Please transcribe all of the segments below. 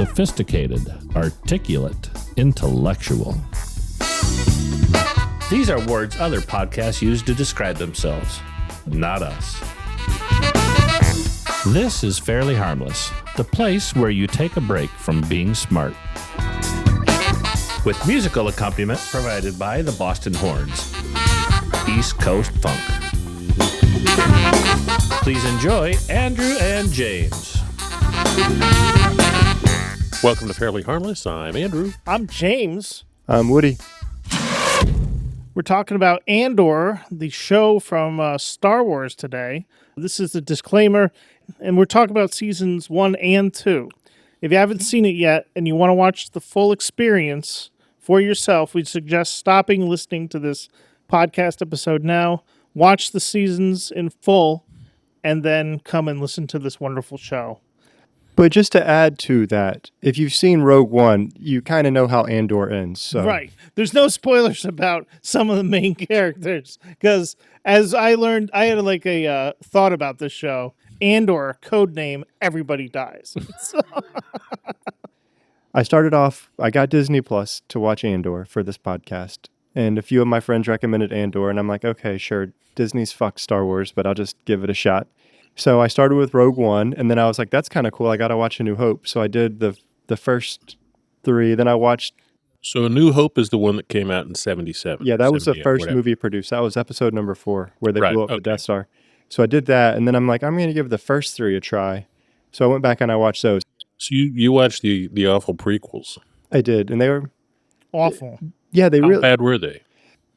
sophisticated, articulate, intellectual. These are words other podcasts use to describe themselves, not us. This is Fairly Harmless, the place where you take a break from being smart. With musical accompaniment provided by the Boston Horns, East Coast Funk. Please enjoy Andrew and James. Welcome to Fairly Harmless. I'm Andrew. I'm James. I'm Woody. We're talking about Andor, the show from Star Wars today. This is the disclaimer, and we're talking about seasons 1 and 2. If you haven't seen it yet and you want to watch the full experience for yourself, we suggest stopping listening to this podcast episode now, watch the seasons in full, and then come and listen to this wonderful show. But just to add to that, if you've seen Rogue One, you kind of know how Andor ends. So. Right. There's no spoilers about some of the main characters, because as I learned, I had a thought about this show. Andor, code name, everybody dies. I started off, I got Disney Plus to watch Andor for this podcast, and a few of my friends recommended Andor, and I'm like, okay, sure, Disney's fucked Star Wars, but I'll just give it a shot. So I started with Rogue One, and then I was like, that's kind of cool. I got to watch A New Hope. So I did the first three. Then I watched... So A New Hope is the one that came out in 77. Yeah, that was the first movie produced. That was episode number 4, where they blew up the Death Star. So I did that, and then I'm like, I'm going to give the first 3 a try. So I went back and I watched those. So you watched the awful prequels. I did, and they were... Awful. Yeah, they How bad were they?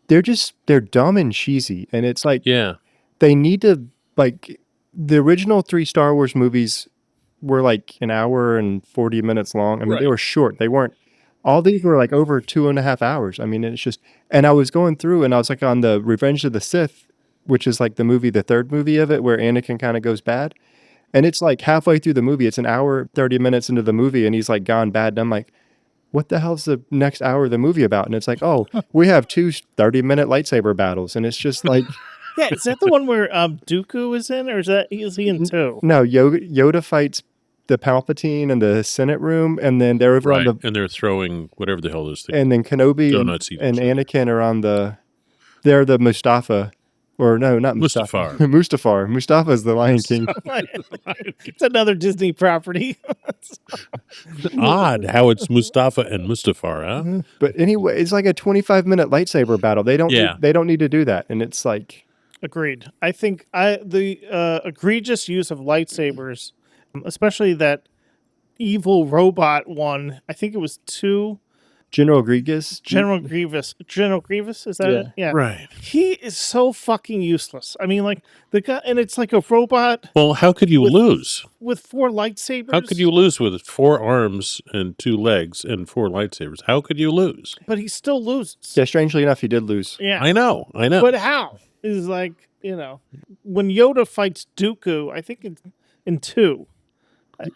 They're dumb and cheesy, and it's like... Yeah. They need to, like... The original 3 Star Wars movies were like an hour and 40 minutes long. I mean, They were short. They weren't, all these were like over 2.5 hours. I mean, it's just, and I was going through and I was like on the Revenge of the Sith, which is like the movie, the third movie of it, where Anakin kind of goes bad. And it's like halfway through the movie, it's an hour, 30 minutes into the movie, and he's like gone bad. And I'm like, what the hell's the next hour of the movie about? And it's like, oh, we have 2 30-minute lightsaber battles. And it's just like... Yeah, is that the one where Dooku is in, or is he in 2? No, Yoda fights the Palpatine in the Senate room, and then they're over on the... and they're throwing whatever the hell those things. And then Kenobi and Anakin are on the... They're the Mustafa. Or no, not Mustafa. Mustafar. Mustafa is the Lion King. It's another Disney property. Odd how it's Mustafa and Mustafar, huh? But anyway, it's like a 25-minute lightsaber battle. They don't need to do that, and it's like... Agreed. I think the egregious use of lightsabers, especially that evil robot one, I think it was 2. General Grievous? General Grievous, is that it? Yeah. Right. He is so fucking useless. I mean, like, the guy, and it's like a robot. Well, how could you lose? With 4 lightsabers? How could you lose with 4 arms and 2 legs and 4 lightsabers? How could you lose? But he still loses. Yeah, strangely enough, he did lose. Yeah. I know. But how? Is like, when Yoda fights Dooku, I think it's in 2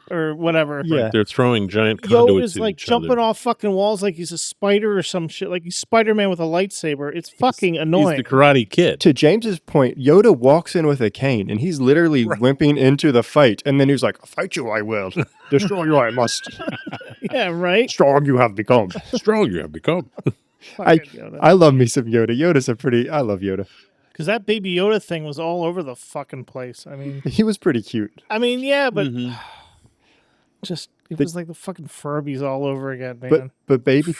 or whatever. Yeah. Right, they're throwing giant conduits. Yoda's like jumping off fucking walls like he's a spider or some shit. Like he's Spider-Man with a lightsaber. It's fucking annoying. He's the Karate Kid. To James's point, Yoda walks in with a cane, and he's literally limping into the fight. And then he's like, fight you I will. Destroy you I must. Yeah, right? Strong you have become. Strong you have become. I love me some Yoda. I love Yoda. Because that Baby Yoda thing was all over the fucking place. I mean... He was pretty cute. I mean, yeah, but... It was like the fucking Furbies all over again, man. But baby...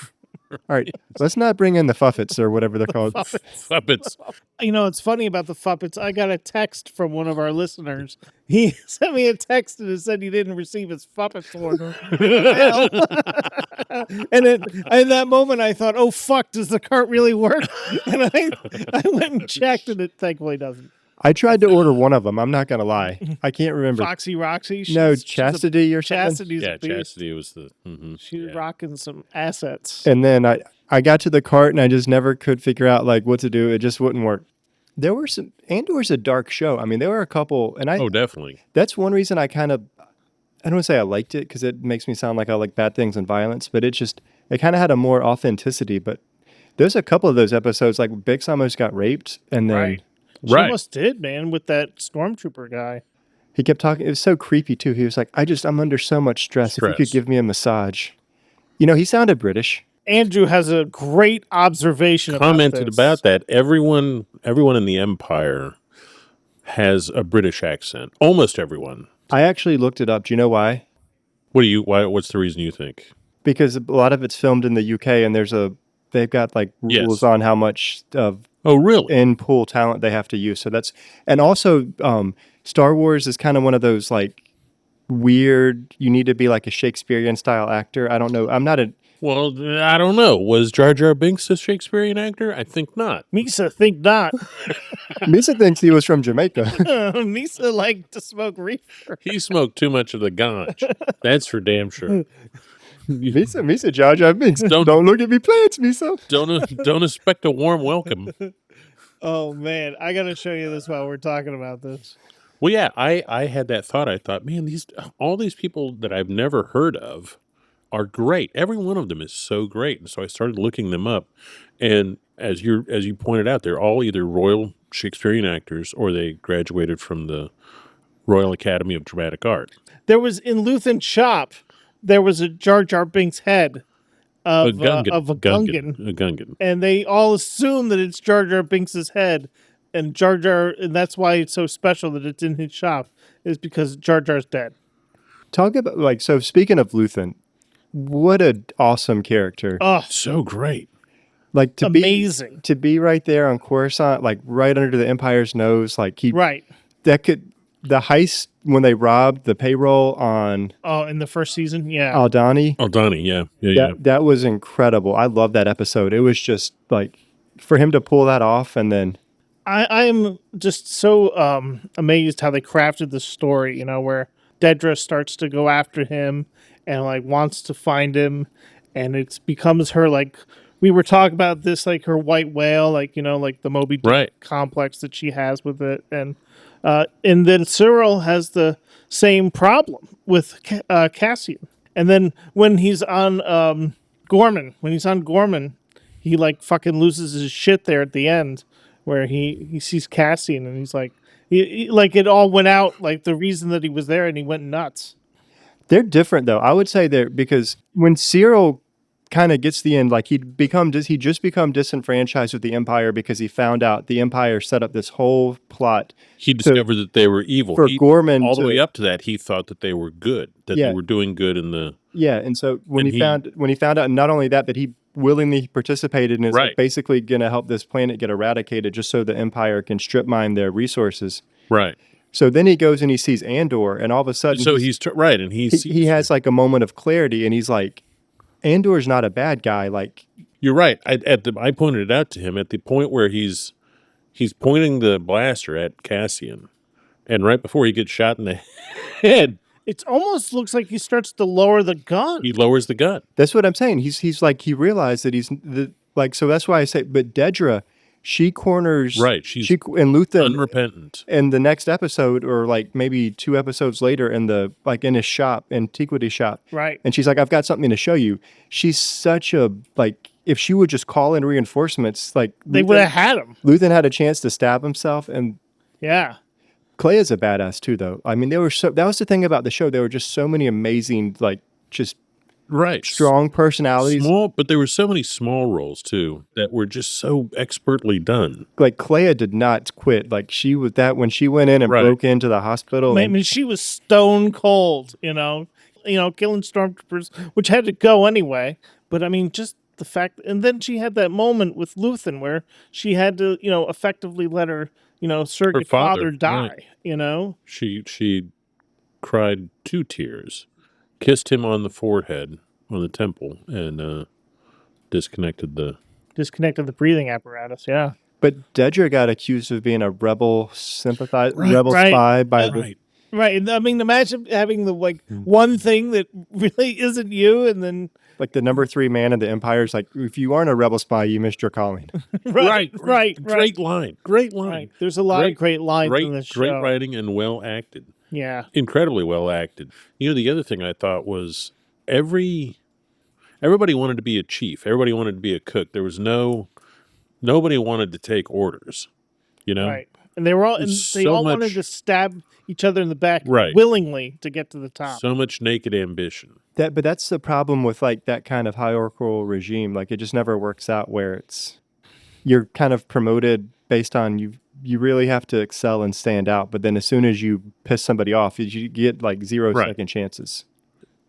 All right, let's not bring in the Fuffets or whatever they're called. Fuppets. You know, it's funny about the Fuppets. I got a text from one of our listeners. He sent me a text and it said he didn't receive his Fuppets order. And in that moment, I thought, oh, fuck, does the cart really work? And I went and checked, and it thankfully doesn't. I tried to order one of them. I'm not going to lie. I can't remember. Foxy Roxy? No, Chastity or something? Chastity's a beast. Chastity was the... She was rocking some assets. And then I got to the cart, and I just never could figure out like what to do. It just wouldn't work. There were some... Andor's a dark show. I mean, there were a couple... and Oh, definitely. That's one reason I kind of... I don't want to say I liked it, because it makes me sound like I like bad things and violence, but it kind of had a more authenticity. But there's a couple of those episodes, like Bix almost got raped, and then... Right. She almost did, man, with that stormtrooper guy. He kept talking. It was so creepy too. He was like, I'm under so much stress. If you could Stress. give me a massage. You know, he sounded British. Andrew has a great observation Commented about that. Everyone in the Empire has a British accent. Almost everyone. I actually looked it up. Do you know why? What's the reason you think? Because a lot of it's filmed in the UK, and they've got like rules Yes. on how much of Oh, really? in-pool talent they have to use. So and also Star Wars is kind of one of those like weird, you need to be like a Shakespearean style actor. I don't know. Well, I don't know. Was Jar Jar Binks a Shakespearean actor? I think not. Misa think not. Misa thinks he was from Jamaica. Misa liked to smoke reefer. He smoked too much of the ganj. That's for damn sure. Misa, Jar Jar Binks. Don't- Don't look at me plants, Misa. Don't expect a warm welcome. Oh man, I gotta show you this while we're talking about this. Well, yeah, I had that thought. I thought, man, all these people that I've never heard of are great. Every one of them is so great. And so I started looking them up. And as you pointed out, they're all either Royal Shakespearean actors or they graduated from the Royal Academy of Dramatic Art. There was in Luthen's shop, there was a Jar Jar Binks head of a Gungan. A Gungan. And they all assume that it's Jar Jar Binks's head, and and that's why it's so special that it's in his shop, is because Jar Jar's dead. Talk about so speaking of Luthen, what an awesome character. Oh, So great. Like amazing. to be right there on Coruscant, like right under the Empire's nose, like Right. The heist when they robbed the payroll on In the first season, yeah. Aldhani. Oh, Donnie, yeah. That was incredible. I love that episode. It was just like for him to pull that off, and then I'm just so amazed how they crafted the story, where Dedra starts to go after him and like wants to find him, and it becomes her like we were talking about this like her white whale, like like the Moby Dick Right. complex that she has with it, and then Cyril has the same problem with Cassian, and then when he's on Gorman, he like fucking loses his shit there at the end, where he sees Cassian and he's like, like it all went out, like the reason that he was there, and he went nuts. they're different though. I would say because when Cyril kind of gets the end, like he just become disenfranchised with the Empire because he found out the Empire set up this whole plot. He discovered that they were evil. For Gorman all the way up to that, he thought that they were good, that they were doing good in the... Yeah, and so when he found out, and not only that, but he willingly participated and is like basically going to help this planet get eradicated just so the Empire can strip mine their resources. Right. So then he goes and he sees Andor, and all of a sudden... So and he has like a moment of clarity, and he's like, Andor's not a bad guy. Like, you're right. I pointed it out to him at the point where he's pointing the blaster at Cassian, and right before he gets shot in the head, It almost looks like he starts to lower the gun. he lowers the gun. that's what I'm saying. He's like, he realized that so that's why I say, but Dedra, she corners... Right, she's and Luthen... unrepentant. In the next episode, or like maybe 2 episodes later, in his shop, antiquity shop, Right. and she's like, "I've got something to show you." She's such a if she would just call in reinforcements, like They would have had him. Luthen had a chance to stab himself, and Yeah. Clea's a badass too, though. I mean, that was the thing about the show. There were just so many amazing, like, just Right. strong personalities. But there were so many small roles too that were just so expertly done. Like Clea did not quit. Like she was that when she went in and broke into the hospital. I mean, she was stone cold, killing stormtroopers, which had to go anyway. But I mean, just the fact, and then she had that moment with Luthen where she had to, effectively let her, surrogate father die. Right. She cried 2 tears, kissed him on the forehead, on the temple, and disconnected the breathing apparatus. Yeah. But Dedra got accused of being a rebel spy by the... Right. I mean, imagine having the one thing that really isn't you, and then like the number 3 man in the Empire is like, if you aren't a rebel spy, you missed your calling. Right. Great line. Right. There's a lot of great lines in this show. Great writing and well acted. Yeah. Incredibly well acted. The other thing I thought was everybody wanted to be a chief. Everybody wanted to be a cook. There was nobody wanted to take orders, Right. and they were all There's and they so all wanted much- to stab each other in the back Right. willingly to get to the top. So much naked ambition. But that's the problem with like that kind of hierarchical regime. Like it just never works out where you're kind of promoted based on you really have to excel and stand out. But then as soon as you piss somebody off, you get like 0 Right. second chances.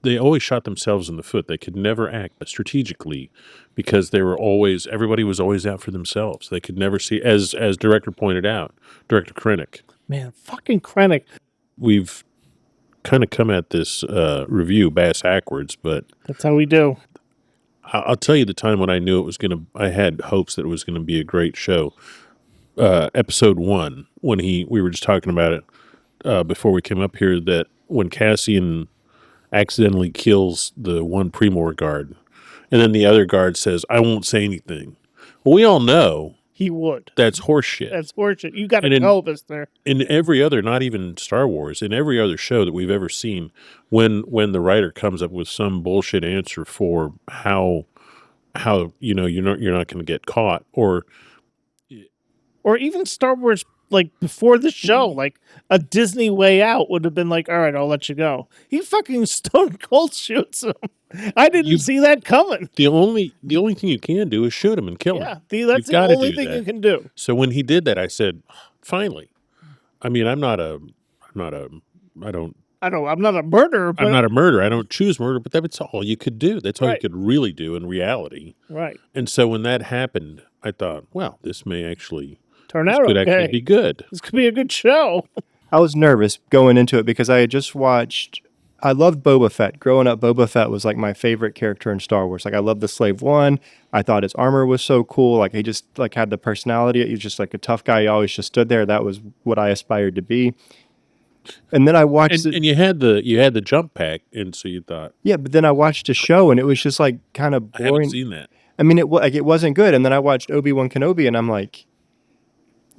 They always shot themselves in the foot. They could never act strategically because everybody was always out for themselves. They could never see, as director pointed out, Director Krennic. Man, fucking Krennic. We've kind of come at this review bass backwards, but That's how we do. I'll tell you the time when I knew I had hopes that it was going to be a great show. Episode 1, when we were just talking about it before we came up here, that when Cassian accidentally kills the one Primor guard, and then the other guard says, "I won't say anything." Well, we all know He would. that's horseshit. That's horseshit. You got And to in- go, mister. In every other, not even Star Wars, in every other show that we've ever seen, when the writer comes up with some bullshit answer for how you're not going to get caught, or Or even Star Wars, like before the show, like a Disney way out would have been like, all right, I'll let you go. He fucking stone cold shoots him. I didn't see that coming. the only thing you can do is shoot him and kill Yeah, him. that's You've the gotta only do thing that. you can do. So when he did that, I said, finally. I mean, I'm not a murderer, but I'm not a murderer. I don't choose murder, but that's all you could do. That's all you Right. could really do in reality. right. And so when that happened, I thought, well, this could Tornado. actually be good. This could be a good show. I was nervous going into it because I had just watched. I loved Boba Fett. Growing up, Boba Fett was like my favorite character in Star Wars. Like I loved the Slave One. I thought his armor was so cool. Like he just like had the personality. He was just like a tough guy. He always just stood there. That was what I aspired to be. And then I watched And you had the jump pack, and so you thought, yeah, but then I watched a show and it was just like kind of I haven't boring. seen that. I mean, it wasn't good. And then I watched Obi-Wan Kenobi and I'm like,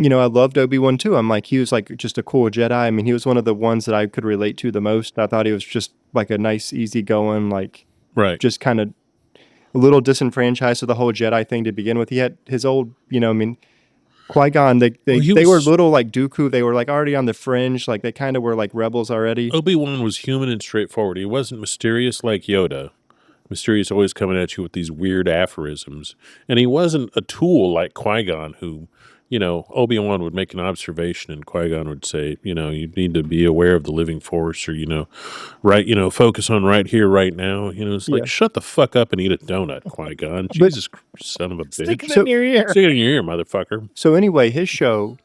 I loved Obi-Wan too. I'm like, he was like just a cool Jedi. I mean, he was one of the ones that I could relate to the most. I thought he was just like a nice, easygoing, like Right. just kind of a little disenfranchised with the whole Jedi thing to begin with. He had his old, Qui-Gon, they were little like Dooku. They were like already on the fringe. Like they kind of were like rebels already. Obi-Wan was human and straightforward. He wasn't mysterious like Yoda. Mysterious always coming at you with these weird aphorisms. And he wasn't a tool like Qui-Gon, who, Obi-Wan would make an observation and Qui-Gon would say, you need to be aware of the living force, or, focus on right here, right now. It's like, Yeah. shut the fuck up and eat a donut, Qui-Gon. Jesus Christ, son of a Stick bitch. it in your ear. Stick it in your ear, motherfucker. So anyway, his show,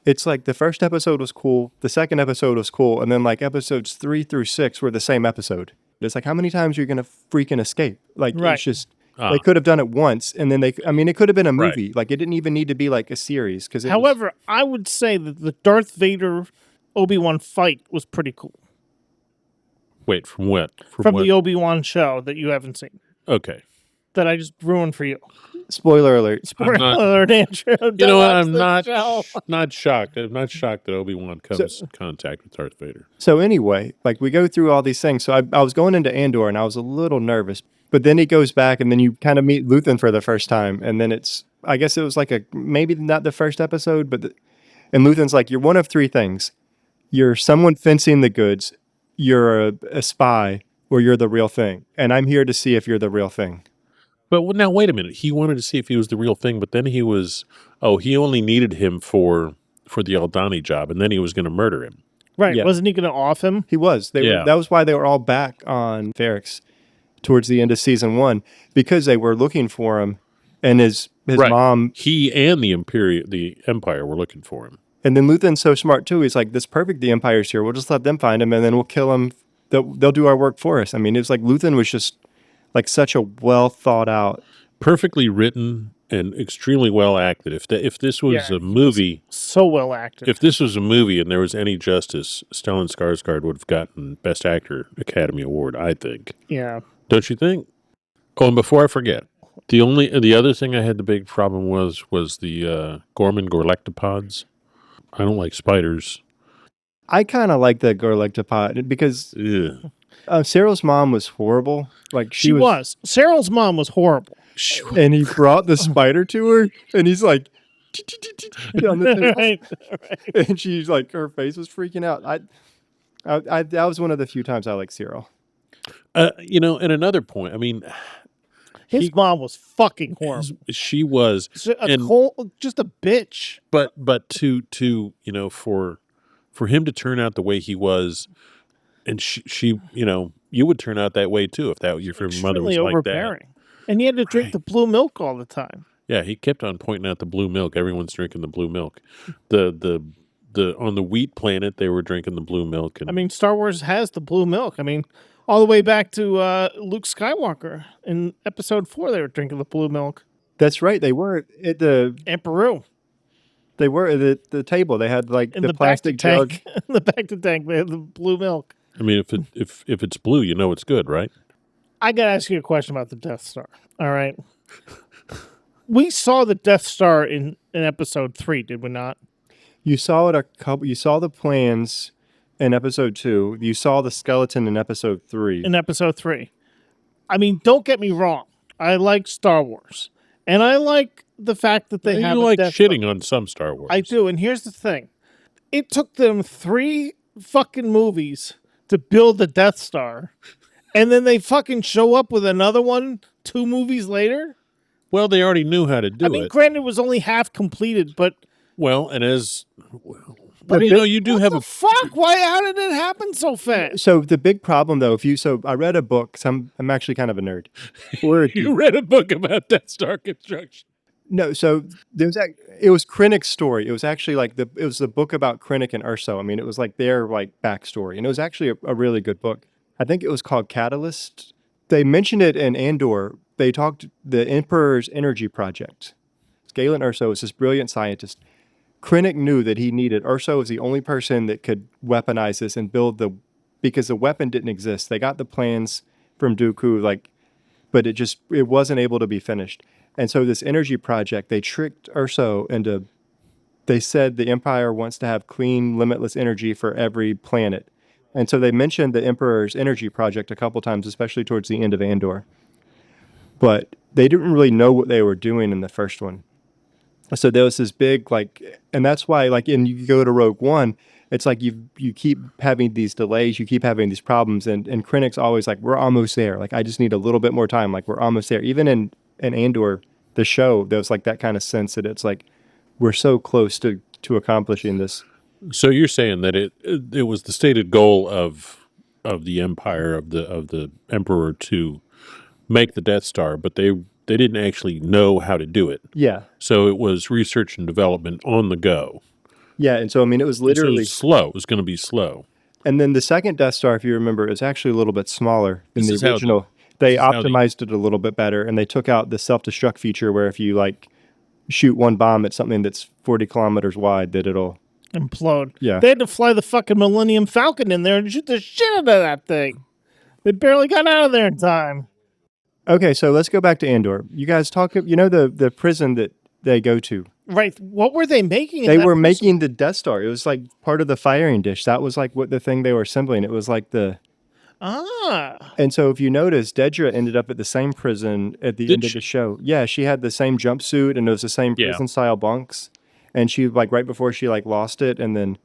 it's like the first episode was cool, the second episode was cool, and then like episodes 3 through 6 were the same episode. It's like, how many times are you gonna freaking escape? Like Right. it's just they could have done it once, and then it could have been a Right. movie. Like it didn't even need to be like a series. Because However, I would say that the Darth Vader Obi-Wan fight was pretty cool. Wait, from what? From what? the Obi-Wan show that you haven't seen. Okay. That I just ruined for you. spoiler alert. Spoiler not- alert, Andrew. You know what? Don't I'm watch the show. not shocked. I'm not shocked that Obi-Wan comes in contact with Darth Vader. So anyway, like we go through all these things. So I was going into Andor and I was a little nervous, but then he goes back and then you kind of meet Luthen for the first time, and then I guess it was like maybe not the first episode, but and Luthen's like, you're one of three things: you're someone fencing the goods, you're a spy, or you're the real thing, and I'm here to see if you're the real thing. But now, wait a minute. He wanted to see if he was the real thing, but then he only needed him for the Aldani job, and then he was going to murder him. Right. Yeah. Wasn't he going to off him? He was. Yeah. That was why they were all back on Ferrix towards the end of season 1, because they were looking for him, and his Right. mom. He and the Empire were looking for him. And then Luthen's so smart too. He's like, "This perfect. The Empire's here. We'll just let them find him, and then we'll kill him. They'll do our work for us." I mean, it was like Luthen was just like such a well thought out. Perfectly written and extremely well acted. If this was Yeah. a movie, So well acted. if this was a movie and there was any justice, Stellan Skarsgård would have gotten Best Actor Academy Award, I think. Yeah. Don't you think? Oh, and before I forget, the other thing I had the big problem was the Gorman Gorlectopods. I don't like spiders. I kind of like the Gorlectopod because Ugh. Cyril's mom was horrible. Like She was. Cyril's mom was horrible. and he brought the spider to her, and he's like, on the table. Right. And she's like, her face was freaking out. I that was one of the few times I like Cyril. And another point. I mean, His mom was fucking horrible. she was, Just a bitch. but to for him to turn out the way he was, and she you would turn out that way too if your mother was Extremely like that. overbearing. And he had to drink Right. the blue milk all the time. Yeah, he kept on pointing out the blue milk. Everyone's drinking the blue milk. The on the wheat planet they were drinking the blue milk. And I mean, Star Wars has the blue milk. I mean, all the way back to Luke Skywalker in Episode 4, they were drinking the blue milk. That's right. They were at the Emperor. They were at the table. They had like In the plastic jug. tank. In the back to tank, they had the blue milk. I mean, if it's blue, you know it's good, right? I got to ask you a question about the Death Star. All right. We saw the Death Star in Episode 3, did we not? You saw it You saw the plans in Episode 2. You saw the skeleton in Episode 3. In Episode 3. I mean, don't get me wrong. I like Star Wars. And I like the fact that they have you a like Death shitting Star. on some Star Wars. I do. And here's the thing. It took them 3 fucking movies to build the Death Star. And then they fucking show up with another one 2 movies later? Well, they already knew how to do it. Granted, it was only half completed, but... Well, and you do have the fuck? How did it happen so fast? So the big problem, though, I read a book. I'm actually kind of a nerd. You read a book about Death Star construction. No, so it was Krennic's story. It was actually it was the book about Krennic and Urso. I mean, it was like their backstory, and it was actually a really good book. I think it was called Catalyst. They mentioned it in Andor. They talked the Emperor's Energy Project. Galen Urso was this brilliant scientist. Krennic knew that he needed Urso was the only person that could weaponize this and because the weapon didn't exist. They got the plans from Dooku, but it wasn't able to be finished. And so this energy project, they tricked Urso into. They said the Empire wants to have clean, limitless energy for every planet. And so they mentioned the Emperor's Energy Project a couple times, especially towards the end of Andor. But they didn't really know what they were doing in the first one. So there was this big, and that's why, you go to Rogue One, it's like you keep having these delays, you keep having these problems, and Krennic's always like, we're almost there. I just need a little bit more time. We're almost there. Even in Andor, the show, there was that kind of sense that it's we're so close to accomplishing this. So you're saying that it was the stated goal of the Empire of the Emperor to make the Death Star, but they didn't actually know how to do it. Yeah. So it was research and development on the go. Yeah, and so it was literally it was slow. It was going to be slow. And then the second Death Star, if you remember, is actually a little bit smaller than the original. They optimized it a little bit better, and they took out the self-destruct feature where if you shoot one bomb at something that's 40 kilometers wide, that it'll implode. Yeah. They had to fly the fucking Millennium Falcon in there and shoot the shit out of that thing. They barely got out of there in time. Okay, so let's go back to Andor. You guys talk, the prison that they go to. Right. What were they making? They were making the Death Star. It was part of the firing dish. That was what the thing they were assembling. It was And so if you notice, Dedra ended up at the same prison at the end of the show. Yeah, she had the same jumpsuit and it was the same prison-style bunks. And she, right before she, lost it. And then,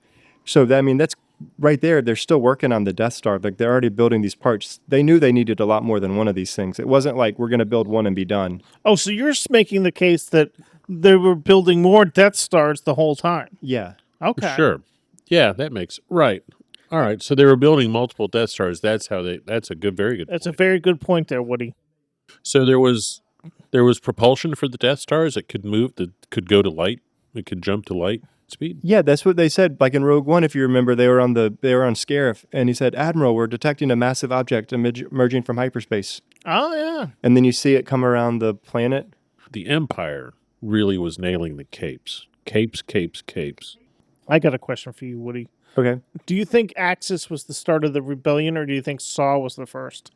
that's right there. They're still working on the Death Star. They're already building these parts. They knew they needed a lot more than one of these things. It wasn't we're going to build one and be done. Oh, so you're making the case that they were building more Death Stars the whole time? Yeah. Okay. Sure. Yeah, that makes right. All right. So they were building multiple Death Stars. That's a very good. That's a very good point there, Woody. So there was propulsion for the Death Stars. It could move. That could go to light. It could jump to light speed. Yeah, that's what they said. In Rogue One, if you remember, they were on Scarif, and he said, "Admiral, we're detecting a massive object emerging from hyperspace." Oh yeah. And then you see it come around the planet. The Empire really was nailing the capes. Capes. I got a question for you, Woody. Okay. Do you think Axis was the start of the rebellion, or do you think Saw was the first?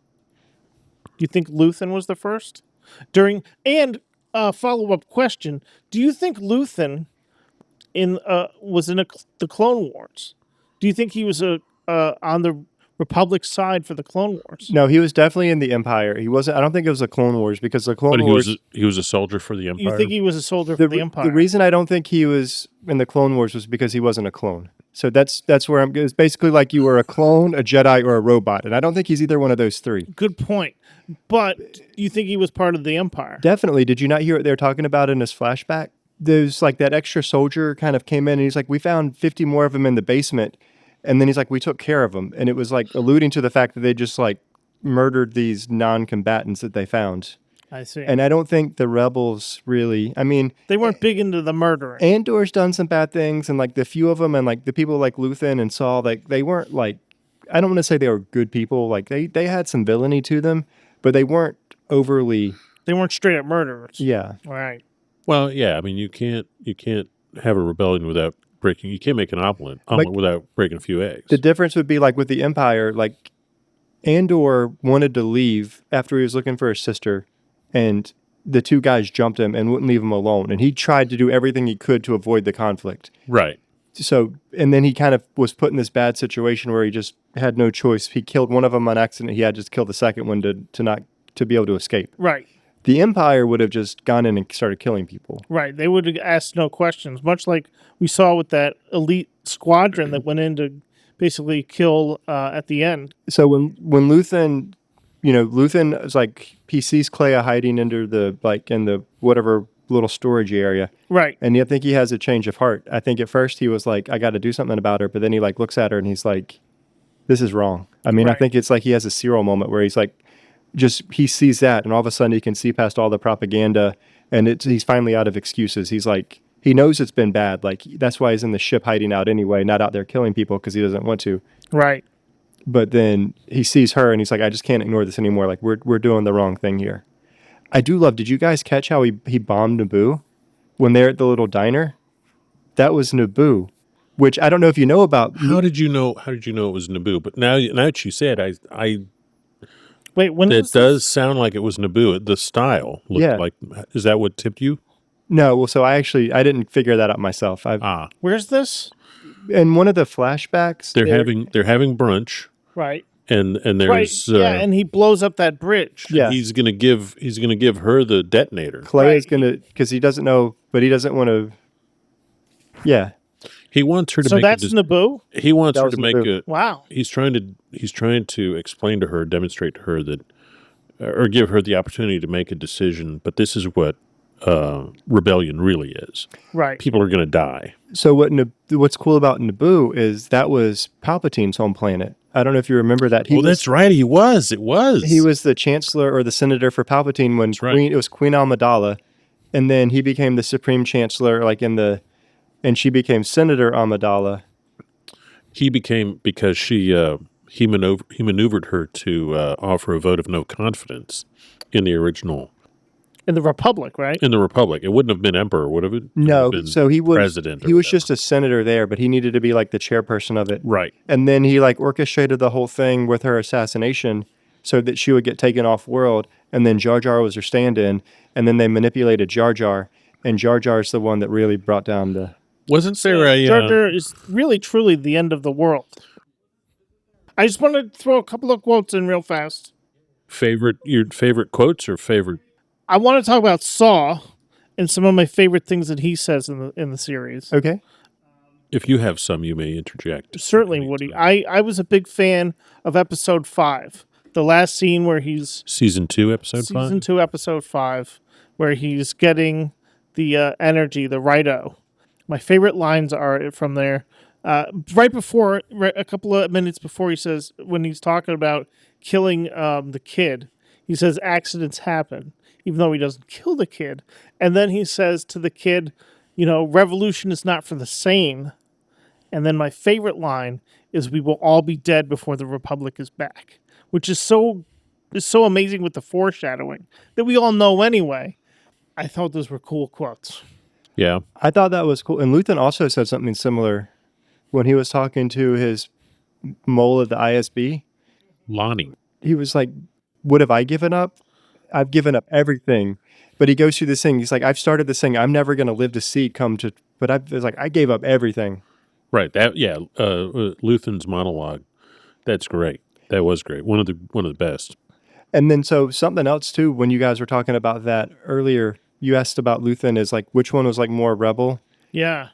Do you think Luthen was the first? Follow-up question: do you think Luthen was in the Clone Wars? Do you think he was on the Republic side for the Clone Wars. No, he was definitely in the Empire. He wasn't. I don't think it was the Clone Wars because the Clone But Wars. he was a soldier for the Empire. You think he was a soldier for the Empire? The reason I don't think he was in the Clone Wars was because he wasn't a clone. So that's where I'm. It's basically like you were a clone, a Jedi, or a robot, and I don't think he's either one of those three. Good point. But you think he was part of the Empire? Definitely. Did you not hear what they were talking about in his flashback? There's like that extra soldier kind of came in, and he's like, "We found 50 more of them in the basement," and then he's like, "We took care of them," and it was like alluding to the fact that they just like murdered these non-combatants that they found. I see. And I don't think the rebels really. I mean, they weren't big into the murdering. Andor's done some bad things, and like the few of them, and like the people like Luthen and Saul, like they weren't like. I don't want to say they were good people. Like they had some villainy to them, but they weren't overly. They weren't straight up murderers. Yeah. Right. Well, yeah. I mean, you can't have a rebellion without breaking. You can't make an omelet without breaking a few eggs. The difference would be like with the Empire, like Andor wanted to leave after he was looking for his sister, and the two guys jumped him and wouldn't leave him alone. And he tried to do everything he could to avoid the conflict. Right. So, and then he kind of was put in this bad situation where he just had no choice. He killed one of them on accident. He had to just kill the second one to be able to escape. Right. The Empire would have just gone in and started killing people. Right. They would have asked no questions, much like we saw with that elite squadron that went in to basically kill at the end. So when Luthen, Luthen is like, he sees Clea hiding under in the whatever little storage area. Right. And I think he has a change of heart. I think at first he was like, I got to do something about her. But then he like looks at her and he's like, this is wrong. I mean, Right. I think it's like he has a Cyril moment where he's like, he sees that, and all of a sudden he can see past all the propaganda, and he's finally out of excuses. He's like, he knows it's been bad. Like, that's why he's in the ship hiding out anyway, not out there killing people because he doesn't want to. Right. But then he sees her, and he's like, I just can't ignore this anymore. Like, we're doing the wrong thing here. I do love, did you guys catch how he bombed Naboo when they're at the little diner? That was Naboo, which I don't know if you know about. How did you know it was Naboo? But now that you said, I Wait, when it does sound like it was Naboo. The style looked like. Is that what tipped you? No, well, so I didn't figure that out myself. Where's this? In one of the flashbacks, they're having brunch, Right. and there's and he blows up that bridge. Yeah. he's gonna give her the detonator. Clay is gonna, because he doesn't know, but he doesn't want to. Yeah, He wants her to So make. that's Naboo. He wants That her was to make Naboo. Wow. He's trying to explain to her, demonstrate to her that, or give her the opportunity to make a decision. But this is what rebellion really is. Right. People are going to die. so what's cool about Naboo is that was Palpatine's home planet. I don't know if you remember that. That's right. He was. It was. He was the chancellor or the senator for Palpatine when right. it was Queen Amidala, and then he became the supreme chancellor, and she became Senator Amidala. He became, because he maneuvered her to offer a vote of no confidence in the original. In the Republic, right? In the Republic. It wouldn't have been emperor, would it? No, so he was president. He was just a senator there, but he needed to be like the chairperson of it. Right. And then he like orchestrated the whole thing with her assassination so that she would get taken off world, and then Jar Jar was her stand-in, and then they manipulated Jar Jar, and Jar Jar's the one that really brought down the... Wasn't there a... Jar Jar is really, truly the end of the world. I just want to throw a couple of quotes in real fast. your favorite quotes or favorite... I want to talk about Saw and some of my favorite things that he says in the series. Okay. If you have some, you may interject. Certainly, Woody. I was a big fan of episode 5. The last scene where he's... Season 2, episode 5? Season 2, episode 5, where he's getting the energy, the Rito. My favorite lines are from there. Right before, a couple of minutes before, he says, when he's talking about killing the kid, he says accidents happen, even though he doesn't kill the kid. And then he says to the kid, revolution is not for the sane. And then my favorite line is, we will all be dead before the Republic is back, which is so amazing with the foreshadowing that we all know anyway. I thought those were cool quotes. Yeah. I thought that was cool. And Luthen also said something similar when he was talking to his mole at the ISB. Lonnie. He was like, what have I given up? I've given up everything. But he goes through this thing. He's like, I've started this thing. I'm never going to live to see it come to... But I gave up everything. Right. That, yeah. Luthen's monologue. That's great. That was great. One of the best. And then so something else too, when you guys were talking about that earlier, you asked about Luthen is like which one was like more rebel. Yeah.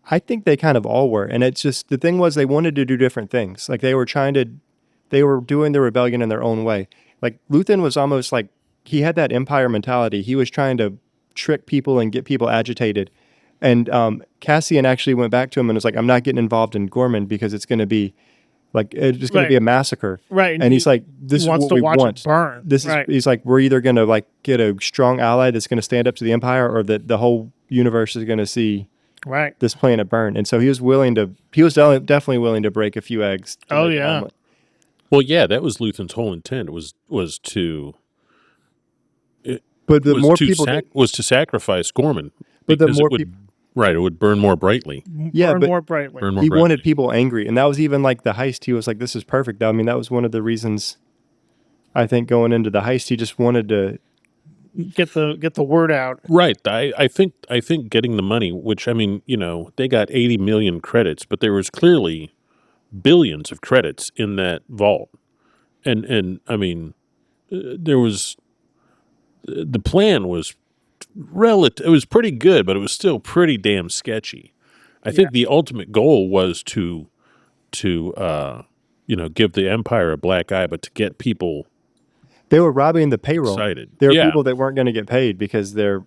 I think they kind of all were. And it's just the thing was they wanted to do different things. Like they were doing the rebellion in their own way. Like Luthen was almost like he had that empire mentality. He was trying to trick people and get people agitated. And Cassian actually went back to him and was like, I'm not getting involved in Gorman because it's going to be like, it's just going to be a massacre. Right. And he's like, this is what we want. It burn. He's like, we're either going to like get a strong ally that's going to stand up to the empire or that the whole universe is going to see this planet burn. And so he was definitely willing to break a few eggs. Oh, yeah. Well, yeah, that was Luthen's whole intent was to sacrifice Gorman. But the more it would burn more brightly. Yeah, burn more brightly. He wanted people angry, and that was even like the heist. He was like, "This is perfect." I mean, that was one of the reasons. I think going into the heist, he just wanted to get the word out. Right. I think getting the money, which I mean, they got 80 million credits, but there was clearly billions of credits in that vault, and I mean, there was the plan was it was pretty good, but it was still pretty damn sketchy. I think the ultimate goal was to give the Empire a black eye, but to get people. They were robbing the payroll. Excited. There were people that weren't going to get paid because their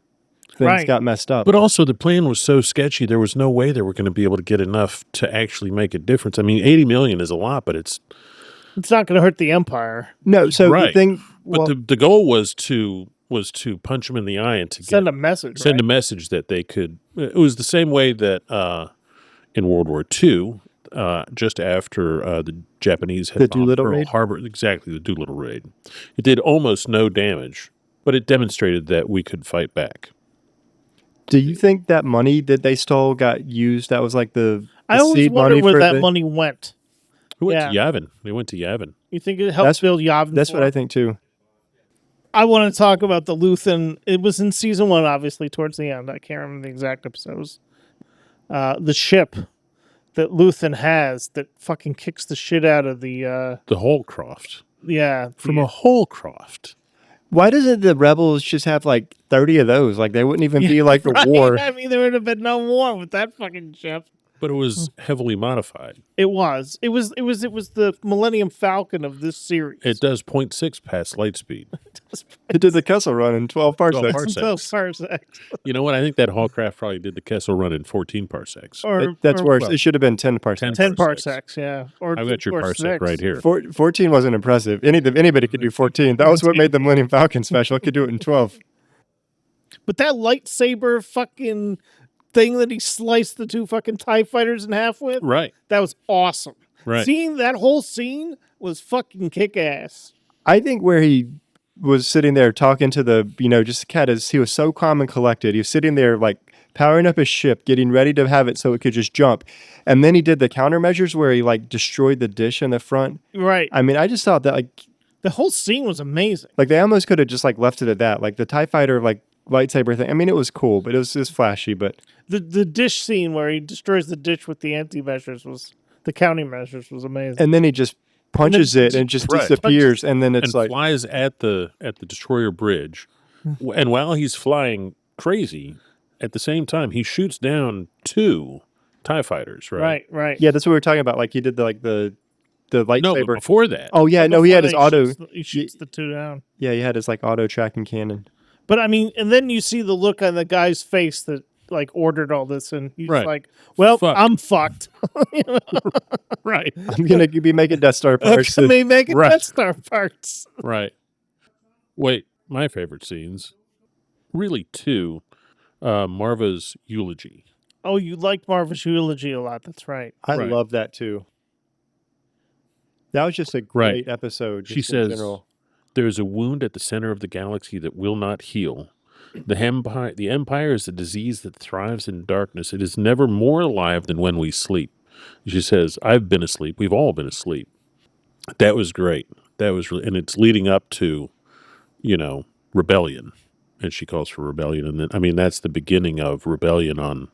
things got messed up. But also the plan was so sketchy, there was no way they were going to be able to get enough to actually make a difference. I mean, 80 million is a lot, but it's not going to hurt the Empire. No, so the thing... But the goal was to punch them in the eye and to send a message. Send a message that they could. It was the same way that in World War II, just after the Japanese had bombed Pearl Harbor, exactly, the Doolittle raid. It did almost no damage, but it demonstrated that we could fight back. Do you think that money that they stole got used? That was like the I always wondered where that money went. Who went to Yavin? They went to Yavin. You think it helped build Yavin? That's what I think too. I want to talk about the Luthen. It was in season 1, obviously, towards the end. I can't remember the exact episodes. The ship that Luthen has that fucking kicks the shit out of the Holcroft. Yeah. From a Holcroft. Why doesn't the rebels just have like 30 of those? Like they wouldn't even be like a war. I mean, there would have been no war with that fucking ship. But it was heavily modified. It was the Millennium Falcon of this series. It does 0.6 past light speed. It did the Kessel Run in 12 parsecs. 12 parsecs. You know what? I think that Hallcraft probably did the Kessel Run in 14 parsecs. That's worse. It should have been 10 parsecs. 10 parsecs, yeah. I've got your parsec right here. 14 wasn't impressive. Anybody could do 14. That was what made the Millennium Falcon special. It could do it in 12. But that lightsaber fucking thing that he sliced the 2 fucking TIE fighters in half with, right? That was awesome. Right. Seeing that whole scene was fucking kick-ass. I think where he was sitting there talking to the, just he was so calm and collected. He was sitting there like powering up his ship, getting ready to have it so it could just jump. And then he did the countermeasures where he like destroyed the dish in the front. Right. I mean, I just thought that like the whole scene was amazing. Like they almost could have just like left it at that. Like the TIE fighter like lightsaber thing. I mean, it was cool, but it was just flashy. But the dish scene where he destroys the dish with the the countermeasures was amazing. And then he just punches it and it just disappears, and then it's like flies at the destroyer bridge. And while he's flying crazy, at the same time he shoots down 2 TIE fighters. Right. Yeah, that's what we were talking about. Like he did the lightsaber. No, but before that. Oh yeah, no, he had his auto. He shoots the 2 down. Yeah, he had his like auto tracking cannon. But I mean, and then you see the look on the guy's face that like ordered all this, and he's like, "Well, I'm fucked." Right. I'm gonna be making Death Star parts. I'm gonna be making Death Star parts. Right. Wait, my favorite scenes, really 2. Marva's eulogy. Oh, you liked Marva's eulogy a lot. That's right. I love that too. That was just a great episode. She says, "There is a wound at the center of the galaxy that will not heal. The Empire is a disease that thrives in darkness. It is never more alive than when we sleep." She says, "I've been asleep. We've all been asleep." That was great. That was really, and it's leading up to, rebellion. And she calls for rebellion. And then, I mean, that's the beginning of rebellion on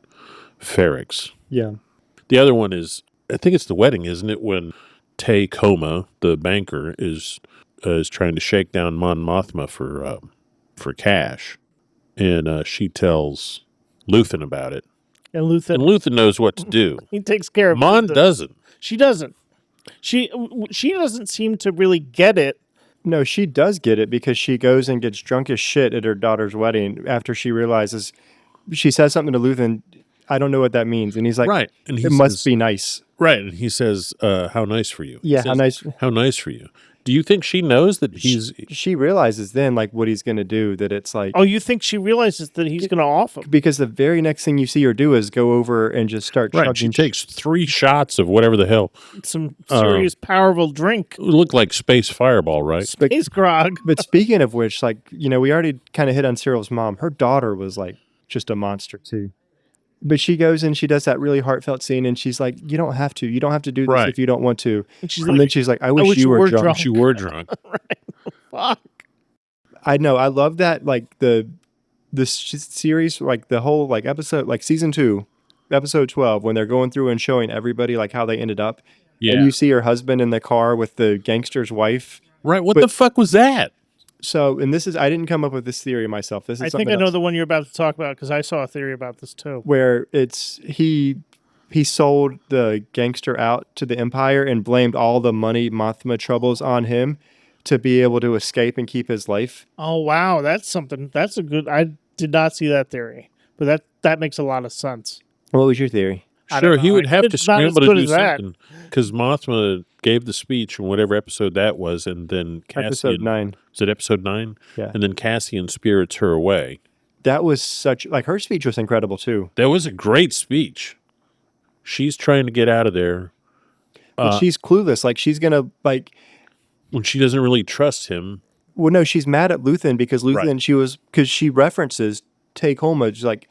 Ferrix. Yeah. The other one is, I think it's the wedding, isn't it? When Tay Coma, the banker, is trying to shake down Mon Mothma for cash, and she tells Luthen about it, And Luthen, and Luthen knows what to do. he takes care of Mon business. doesn't. She doesn't. She doesn't seem to really get it. No, she does get it because she goes and gets drunk as shit at her daughter's wedding after she realizes she says something to Luthen. I don't know what that means, and he's like, Right, and he "It must be nice." Right, and he says, "How nice for you." He Yeah, how says, nice. How nice for you. Do you think she knows that he's She realizes then like what he's gonna do. That it's like Oh, you think she realizes that he's going to off him? because the very next thing you see her do is go over and just start right? She chugging. takes 3 shots of whatever the hell Some serious, powerful drink. it looked like space fireball, right? Space grog. But speaking of which, like, we already kind of hit on Cyril's mom. Her daughter was like just a monster too. But she goes and she does that really heartfelt scene, and she's like, "You don't have to. You don't have to do this Right. if you don't want to." And she's And like, then she's like, "I wish you were drunk." She were drunk. fuck. I know. I love that. Like this series, like the whole like episode, like season 2, episode 12, when they're going through and showing everybody like how they ended up. Yeah. And you see her husband in the car with the gangster's wife. Right. What But- the fuck was that? So, and this is, I didn't come up with this theory myself. This is I something think I know else, the one you're about to talk about because I saw a theory about this too. where it's he sold the gangster out to the Empire and blamed all the money Mothma troubles on him to be able to escape and keep his life. Oh wow, that's something. That's a good. I did not see that theory, but that makes a lot of sense. What was your theory? I don't Sure, know. he would have to It's not as scramble to good do as that. something because Mothma gave the speech in whatever episode that was, and then Episode Cassian. 9. Was it episode 9? Yeah. And then Cassian spirits her away. That was such, like, her speech was incredible too. That was a great speech. She's trying to get out of there But she's clueless. Like, she's going to, like, when she doesn't really trust him. well, no, she's mad at Luthen because Right. because she references Take Homa. She's like,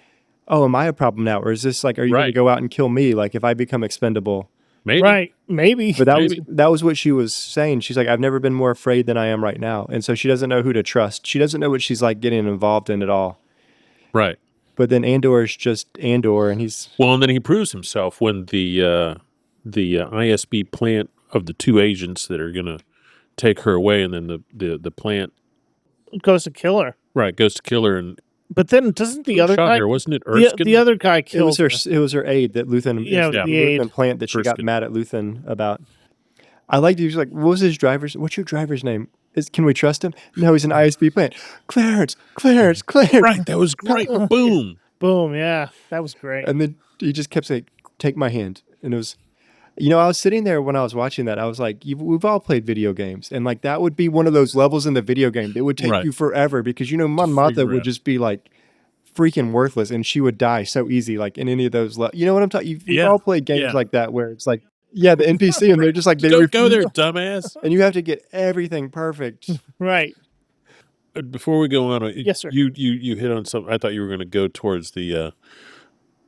"Oh, am I a problem now? Or is this like, are you going to Right. go out and kill me? Like, if I become expendable?" Maybe. Right? Maybe. But Maybe. that was what she was saying. She's like, "I've never been more afraid than I am right now." And so she doesn't know who to trust. She doesn't know what she's like getting involved in at all. Right. But then Andor is just Andor, and he's Well, and then he proves himself when the ISB plant of the 2 agents that are going to take her away, and then the plant goes to kill her. goes to kill her and But then doesn't the other shot guy? her, wasn't it? The, Erskine? the other guy it was kills her her. it was her aide that Luthen Yeah, Yeah. the Luthen aide. plant that she got Erskine. mad at Luthen about. I like he was like, "What was his driver's? What's your driver's name? Can we trust him?" No, he's an ISB plant. Clarence. Right, that was great. Boom. Boom. Yeah, that was great. And then he just kept saying, "Take my hand." And it was, I was sitting there when I was watching that. I was like, we've all played video games. And like, that would be one of those levels in the video game. It would take Right. you forever because, Mon figure Mothma it would out. just be like freaking worthless and she would die so easy. Like in any of those, you know what I'm talking? You've Yeah. all played games Yeah. like that where it's like, yeah, the NPC and they're just like, they Don't go there, refuse- dumbass. and you have to get everything perfect. Right. Before we go on, Yes, sir. You hit on something. I thought you were going to go towards the.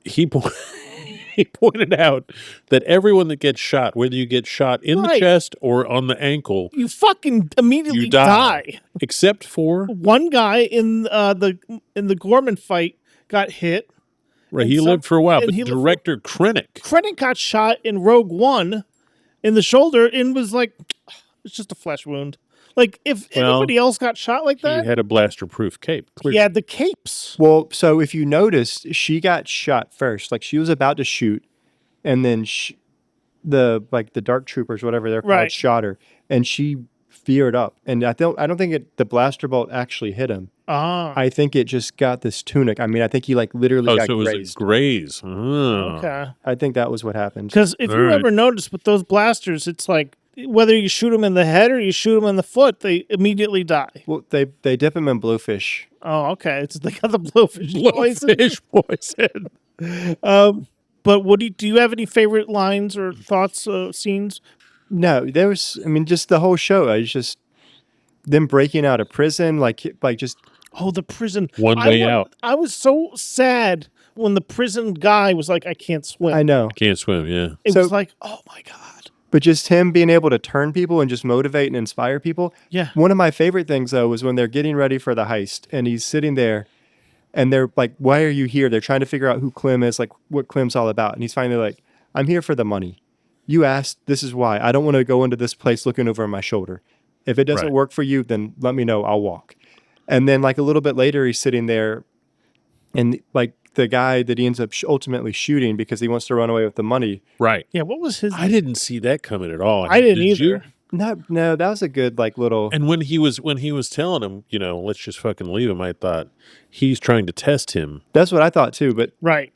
He pointed out that everyone that gets shot, whether you get shot in the Right. chest or on the ankle, You fucking immediately you die. die. Except for One guy in the Gorman fight got hit. right, And he some- lived for a while, and but he lived for- director Krennic, Krennic got shot in Rogue One in the shoulder and was like, it's just a flesh wound. Like if Well, anybody else got shot like he that, had a blaster-proof cape. he Clearly. had the capes. Well, so if you noticed, she got shot first. Like she was about to shoot, and then the dark troopers, whatever they're called, Right. shot her, and she veered up. And I don't think the blaster bolt actually hit him. Ah, I think it just got this tunic. I mean, I think he like literally Oh, got so it was grazed. a graze. Oh. okay. I think that was what happened. Because if All you right. ever notice with those blasters, it's like whether you shoot them in the head or you shoot them in the foot, they immediately die. Well, they dip him in blowfish. Oh, okay. It's they got the blowfish poison. Blowfish poison. But what do you have any favorite lines or thoughts, scenes? No, there was. I mean, just the whole show. I was just them breaking out of prison, like just Oh, the prison. One way out. I was so sad when the prison guy was like, I can't swim. I know. Can't swim, yeah. It So- was like, oh my God. But just him being able to turn people and just motivate and inspire people. Yeah. One of my favorite things, though, was when they're getting ready for the heist and he's sitting there and they're like, why are you here? They're trying to figure out who Clem is, like what Clem's all about. And he's finally like, I'm here for the money. You asked, this is why. I don't want to go into this place looking over my shoulder. If it doesn't Right. work for you, then let me know. I'll walk. And then like a little bit later, he's sitting there and like the guy that he ends up ultimately shooting because he wants to run away with the money. Right. Yeah, what was his? I didn't see that coming at all. I didn't Did you? either. No, that was a good like little. And when he was telling him, let's just fucking leave him, I thought he's trying to test him. That's what I thought too. But Right.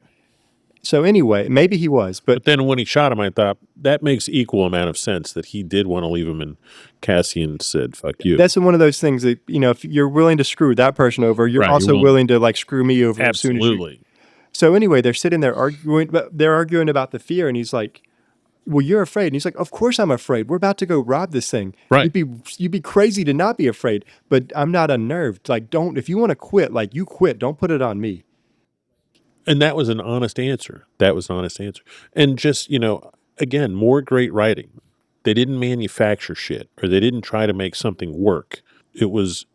so anyway, maybe he was, But then when he shot him, I thought that makes equal amount of sense that he did want to leave him, and Cassian said, "Fuck you." that's one of those things that if you're willing to screw that person over, you're Right, you also won't. willing to like screw me over as soon as you. Absolutely. So anyway, they're sitting there arguing, but they're arguing about the fear, and he's like, "Well, you're afraid." And he's like, "Of course I'm afraid. We're about to go rob this thing. Right. You'd be crazy to not be afraid, but I'm not unnerved. Like, don't if you want to quit, like you quit. Don't put it on me." And that was an honest answer. And just, again, more great writing. They didn't manufacture shit, or they didn't try to make something work. It was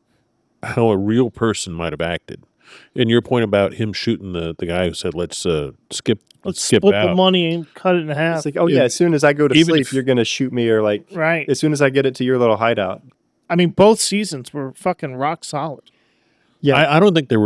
how a real person might have acted. And your point about him shooting the guy who said, let's skip Split out. the money and cut it in half. It's like, oh yeah, as soon as I go to Even sleep, if- you're gonna shoot me, or like, Right. as soon as I get it to your little hideout. I mean, both seasons were fucking rock solid. Yeah. I don't think there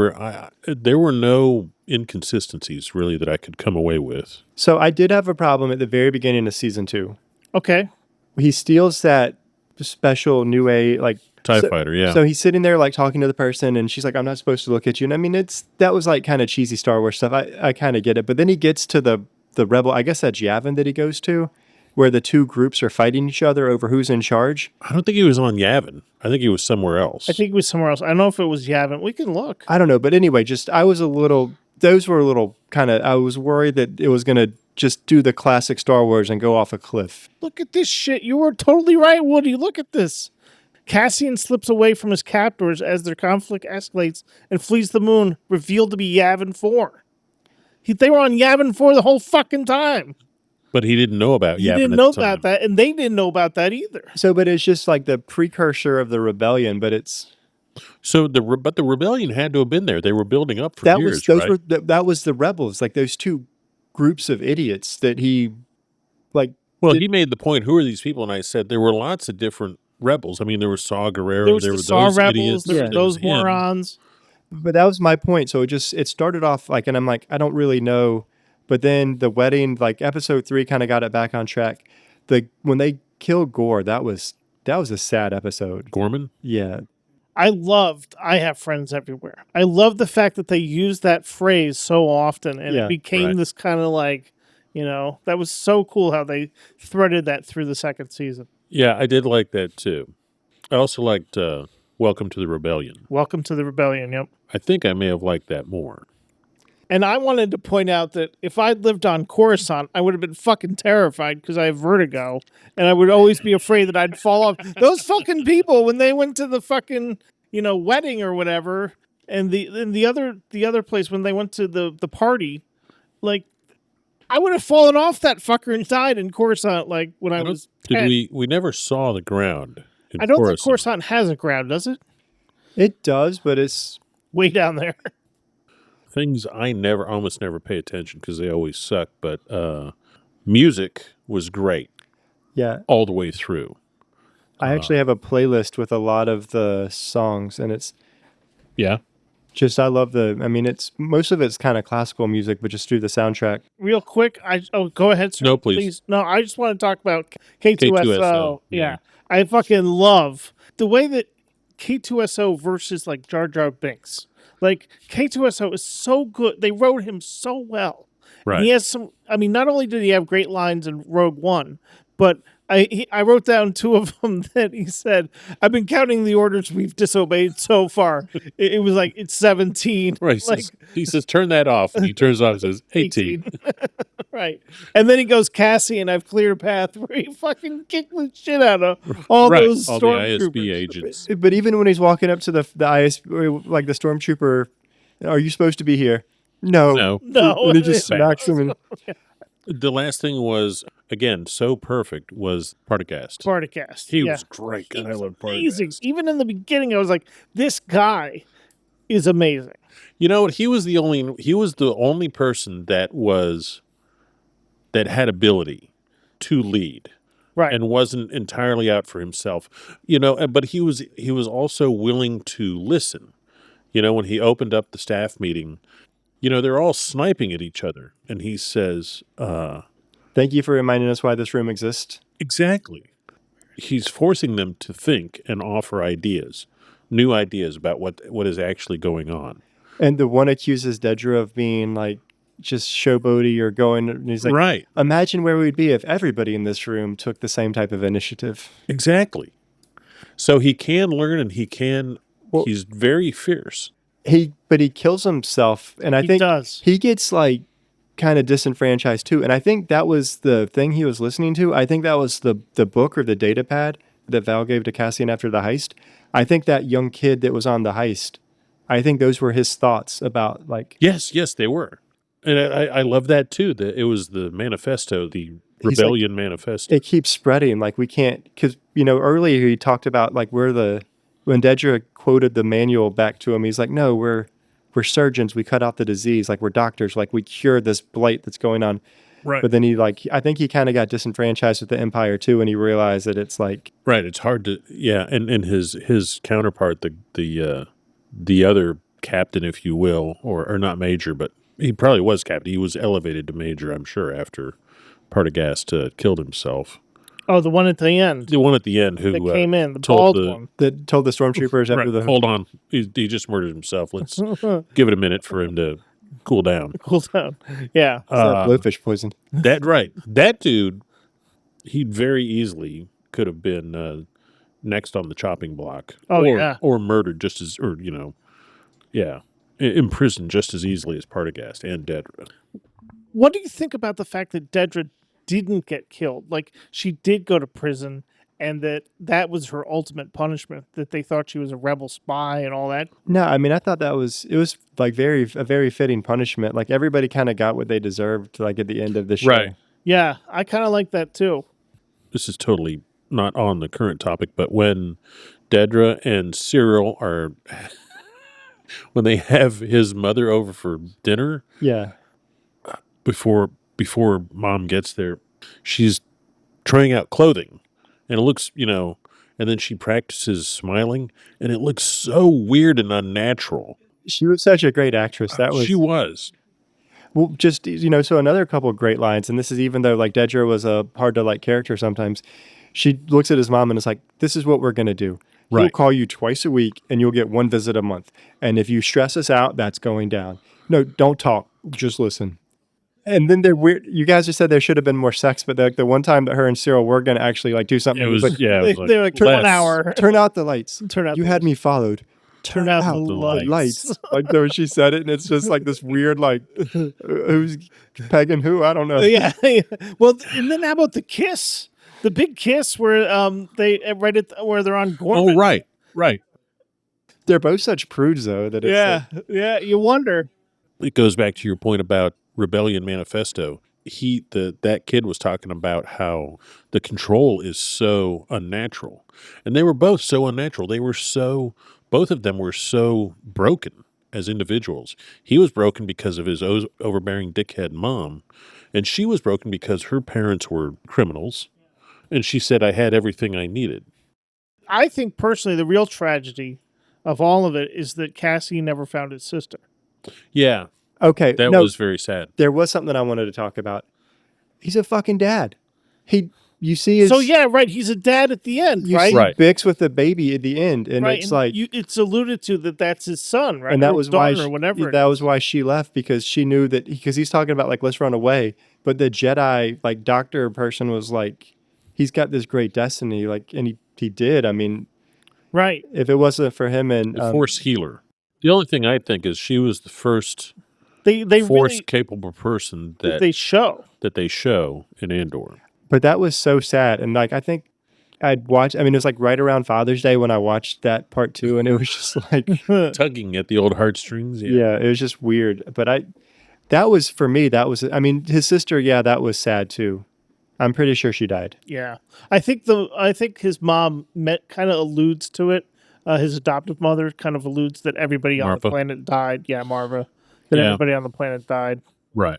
were no inconsistencies really that I could come away with. So I did have a problem at the very beginning of season 2. Okay. He steals that special new like TIE fighter, yeah. So he's sitting there like talking to the person, and she's like, "I'm not supposed to look at you." And I mean, that was like kind of cheesy Star Wars stuff. I kind of get it, but then he gets to the rebel. I guess that's Yavin that he goes to, where the two groups are fighting each other over who's in charge. I don't think he was on Yavin. I think he was somewhere else. I think it was somewhere else. I don't know if it was Yavin. We can look. I don't know, but anyway, those were a little kind of. I was worried that it was gonna just do the classic Star Wars and go off a cliff. Look at this shit. You were totally right, Woody. Look at this. Cassian slips away from his captors as their conflict escalates and flees the moon, revealed to be Yavin 4. They were on Yavin 4 the whole fucking time. But he didn't know about He Yavin didn't at know the time. about that, and they didn't know about that either. So, but it's just like the precursor of the rebellion, but it's. So the rebellion had to have been there. They were building up for years, right? That was the rebels, like those two groups of idiots that he like. Well, he made the point, who are these people? And I said there were lots of different rebels. I mean, there was Saw Gerrera, There was there the were Saw those rebels, idiots, there were there was those him. morons. But that was my point. So it started off like, and I'm like, I don't really know. But then the wedding, like episode 3, kind of got it back on track. When they killed Gore, that was a sad episode. Gorman? Yeah, I have friends everywhere. I love the fact that they use that phrase so often, and Yeah, it became right. this kind of like, that was so cool how they threaded that through the second season. Yeah, I did like that too. I also liked Welcome to the Rebellion. Welcome to the Rebellion, yep. I think I may have liked that more. And I wanted to point out that if I'd lived on Coruscant, I would have been fucking terrified because I have vertigo, and I would always be afraid that I'd fall off. Those fucking people, when they went to the fucking, wedding or whatever, and the other place when they went to the party, like, I would have fallen off that fucker and died in Coruscant, like when I was 10. We never saw the ground in I don't think Coruscant. Coruscant has a ground, does it? it does, but it's Way down there. Things I almost never pay attention because they always suck, but music was great yeah. all the way through. I actually have a playlist with a lot of the songs, and it's Yeah. just I love it's most of it's kind of classical music, but just through the soundtrack. Real quick, go ahead, sir. No, please. No, I just want to talk about K2SO. K2SO, Yeah. yeah. I fucking love the way that K2SO versus like Jar Jar Binks. Like K2SO is so good. They wrote him so well. Right. And he has some. I mean, not only did he have great lines in Rogue One, but I wrote down 2 of them that he said, "I've been counting the orders we've disobeyed so far." It was like it's 17. Right. He says, turn that off. And he turns it off and says, 18. Right. And then he goes, "Cassian, I've cleared a path," where he fucking kicked the shit out of all Right. those All the ISB stormtroopers. agents. But even when he's walking up to the ISB, like the stormtrooper, "Are you supposed to be here?" No. No. And he just smacks him. And The last thing was, again, so perfect was Partagast. Partagast. He yeah. was great. God, I love Amazing. Partagast. Even in the beginning, I was like, this guy is amazing. You know what? He was the only person that had ability. to lead. Right. And wasn't entirely out for himself, but he was also willing to listen. When he opened up the staff meeting, they're all sniping at each other, and he says, Thank you for reminding us why this room exists. exactly. He's forcing them to think and offer ideas, new ideas about what is actually going on. And the one accuses Dedra of being like just showboaty or going, and he's like, Right. Imagine where we'd be if everybody in this room took the same type of initiative. Exactly. So he can learn, and he's very fierce. But he kills himself, and I think does. He gets like kind of disenfranchised too. And I think that was the thing he was listening to. I think that was the book or the data pad that Val gave to Cassian after the heist. I think that young kid that was on the heist, I think those were his thoughts about like. Yes, they were. And I love that too. That it was the manifesto, the rebellion manifesto. It keeps spreading. Like we can't, because earlier he talked about like when Dedra quoted the manual back to him, he's like, no, we're surgeons. We cut out the disease. Like we're doctors. Like we cure this blight that's going on. Right. But then I think he kind of got disenfranchised with the Empire too, and he realized that it's like. Right. It's hard to, and his counterpart, the other captain, if you will, or not major, but he probably was captain. He was elevated to major, I'm sure, after Partagast killed himself. Oh, the one at the end. The one at the end who that came in, the told bald one. That told the stormtroopers after the. Hold on. He just murdered himself. Let's give it a minute for him to cool down. Cool down. Yeah. Blowfish poison. That dude, he very easily could have been next on the chopping block. Or murdered imprisoned just as easily as Partagast and Dedra. What do you think about the fact that Dedra didn't get killed? Like, she did go to prison, and that was her ultimate punishment, that they thought she was a rebel spy and all that. No, I mean, I thought it was like a very fitting punishment. Like everybody kind of got what they deserved, like at the end of the show. Right. Yeah, I kind of like that too. This is totally not on the current topic, but when Dedra and Cyril when they have his mother over for dinner. Yeah. Before mom gets there, she's trying out clothing, and it looks, and then she practices smiling, and it looks so weird and unnatural. She was such a great actress. She was. Well, just, so another couple of great lines, and this is even though like Dedra was a hard to like character sometimes, she looks at his mom and is like, this is what we're going to do. We'll call you twice a week and you'll get one visit a month. And if you stress us out, that's going down. No, don't talk. Just listen. And then they're weird. You guys just said there should have been more sex, but the one time that her and Cyril were going to actually like do something. It was like, they're like 1 hour. Turn out the lights. You had me followed. Turn out the lights. Like though she said it, and it's just like this weird like who's pegging who? I don't know. Yeah. Well, and then how about the kiss? The big kiss where they where they're on Gorman. Oh, right. They're both such prudes though that it's yeah. You wonder. It goes back to your point about Rebellion Manifesto. That kid was talking about how the control is so unnatural, and they were both so unnatural. Both of them were so broken as individuals. He was broken because of his overbearing dickhead mom, and she was broken because her parents were criminals. And she said, I had everything I needed. I think personally the real tragedy of all of it is that Cassie never found his sister. Yeah. Okay. That was very sad. There was something I wanted to talk about. He's a fucking dad. You see his... So yeah, right. He's a dad at the end, you right? See Bix with the baby at the end. And it's like... it's alluded to that's his son, right? And that was why... That was why she left, because she knew that... Because he's talking about like, let's run away. But the Jedi like doctor person was like... He's got this great destiny, like, and he did. I mean, right. If it wasn't for him and the Force healer, the only thing I think is she was the first they Force really, capable person that they show in Andor. But that was so sad, and like I think I'd watch. I mean, it was like right around Father's Day when I watched that part 2, and it was just like tugging at the old heartstrings. Yeah, it was just weird. But that was for me. That was. I mean, his sister. Yeah, that was sad too. I'm pretty sure she died. Yeah, I think his mom kind of alludes to it. His adoptive mother kind of alludes that everybody on the planet died. Yeah, Marva. That everybody on the planet died. Right.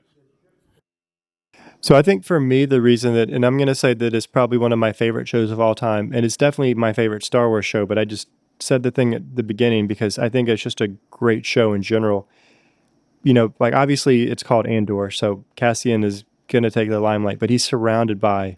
So I think for me, the reason that, and I'm going to say that it's probably one of my favorite shows of all time, and it's definitely my favorite Star Wars show, but I just said the thing at the beginning because I think it's just a great show in general. You know, like obviously it's called Andor, so Cassian is going to take the limelight, but he's surrounded by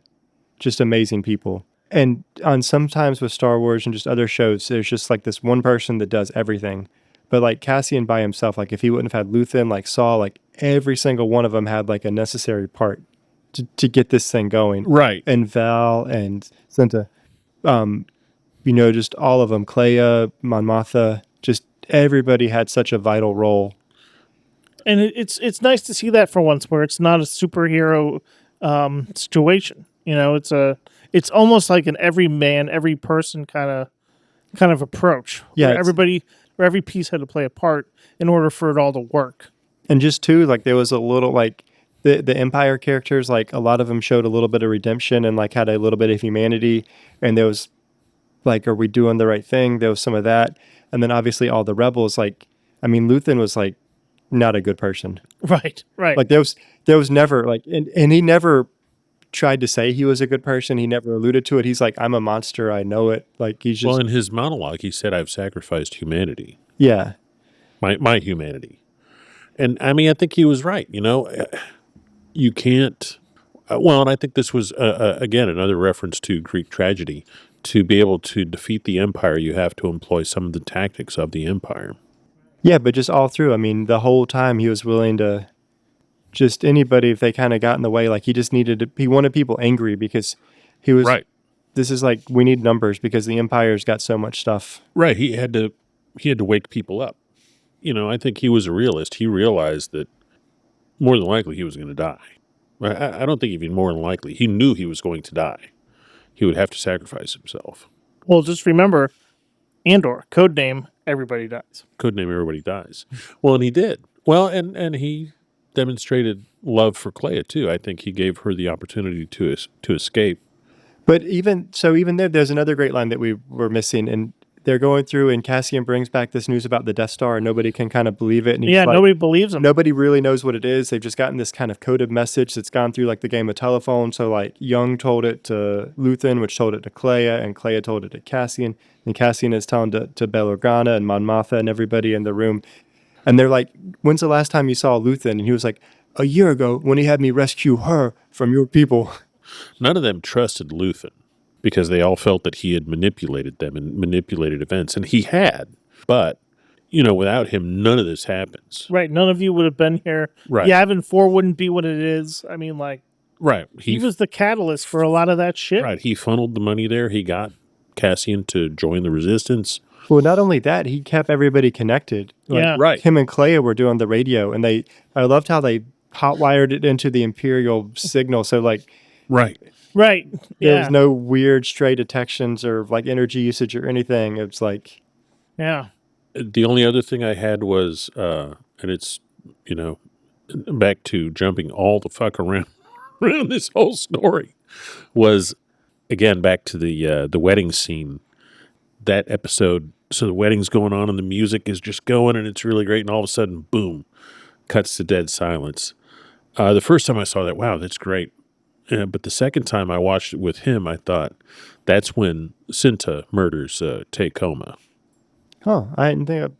just amazing people. And on sometimes with Star Wars and just other shows, there's just like this one person that does everything. But like Cassian by himself, like if he wouldn't have had Luthen, like Saul, like every single one of them had like a necessary part to get this thing going. Right. And Val and Cinta, you know, just all of them, Clea, Mon Mothma, just everybody had such a vital role. And it's nice to see that for once, where it's not a superhero situation. You know, it's almost like an every man, every person kind of approach. Yeah, where every piece had to play a part in order for it all to work. And just too, like there was a little like the Empire characters, like a lot of them showed a little bit of redemption and like had a little bit of humanity. And there was like, are we doing the right thing? There was some of that. And then obviously all the rebels, like, I mean, Luthen was like not a good person. Right. Like there was never like, and he never tried to say he was a good person. He never alluded to it. He's like, I'm a monster. I know it. Like he's just, Well, in his monologue, he said, I've sacrificed humanity, yeah. my humanity. And I mean, I think he was right. You know, you can't, well, and I think this was, again, another reference to Greek tragedy. To be able to defeat the Empire, you have to employ some of the tactics of the Empire. Yeah, but just all through. I mean, the whole time he was willing to just anybody, if they kind of got in the way, like he just needed to, he wanted people angry because he was, Right. This is like, we need numbers because the Empire's got so much stuff. Right. He had to wake people up. You know, I think he was a realist. He realized that more than likely he was going to die. I don't think even more than likely. He knew he was going to die. He would have to sacrifice himself. Well, just remember, Andor, code name, everybody dies. Codename Everybody Dies. Well, and he did. Well, and he demonstrated love for Clea, too. I think he gave her the opportunity to escape. But even there's another great line that we were missing, and they're going through, and Cassian brings back this news about the Death Star, and nobody can kind of believe it. And he's like, Nobody believes him. nobody really knows what it is. They've just gotten this kind of coded message that's gone through like the game of telephone. So like Young told it to Luthen, which told it to Clea, and Clea told it to Cassian, and Cassian is telling to Bail Organa and Mon Mothma and everybody in the room. And they're like, when's the last time you saw Luthen? And he was like, a year ago when he had me rescue her from your people. None of them trusted Luthen because they all felt that he had manipulated them and manipulated events. And he had. But, you know, without him, none of this happens. Right. None of you would have been here. Right. Yavin 4 wouldn't be what it is. I mean, like, Right. he was the catalyst for a lot of that shit. Right. He funneled the money there. He got Cassian to join the resistance. Well, not only that, he kept everybody connected. Like, Yeah. Right. Him and Clea were doing the radio, and I loved how they hotwired it into the Imperial signal. So like, Right. Right. there Yeah. was no weird stray detections or like energy usage or anything. It's like, Yeah. The only other thing I had was, and it's, you know, back to jumping all the fuck around this whole story, was, again, back to the wedding scene. That episode, so the wedding's going on and the music is just going and it's really great, and all of a sudden, boom, cuts to dead silence. The first time I saw that, wow, that's great. But the second time I watched it with him, I thought, that's when Cinta murders Tacoma. I didn't think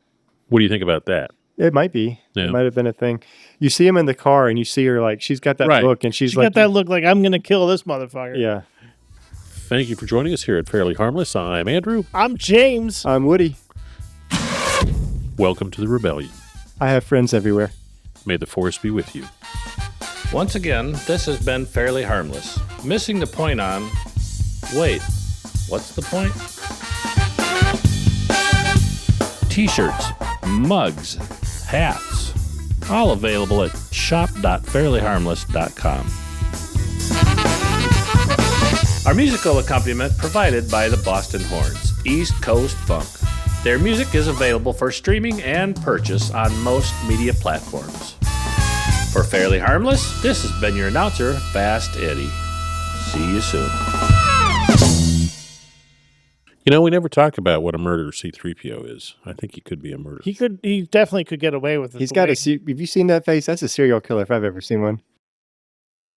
What do you think about that? it might be. Yeah. It might have been a thing. You see him in the car, and you see her like she's got that Right. look, and she's She like, got that look like, I'm going to kill this motherfucker. yeah. Thank you for joining us here at Fairly Harmless. I'm Andrew. I'm James. I'm Woody. Welcome to the Rebellion. I have friends everywhere. May the Force be with you. Once again, this has been Fairly Harmless. Missing the point on... Wait, what's the point? T-shirts, mugs, hats, all available at shop.fairlyharmless.com. Our musical accompaniment provided by the Boston Horns, East Coast Funk. Their music is available for streaming and purchase on most media platforms. For Fairly Harmless, this has been your announcer, Fast Eddie. See you soon. You know, we never talk about what a murderer C-3PO is. I think he could be a murderer. He definitely could get away with it. He's got a. Have you seen that face? That's a serial killer if I've ever seen one.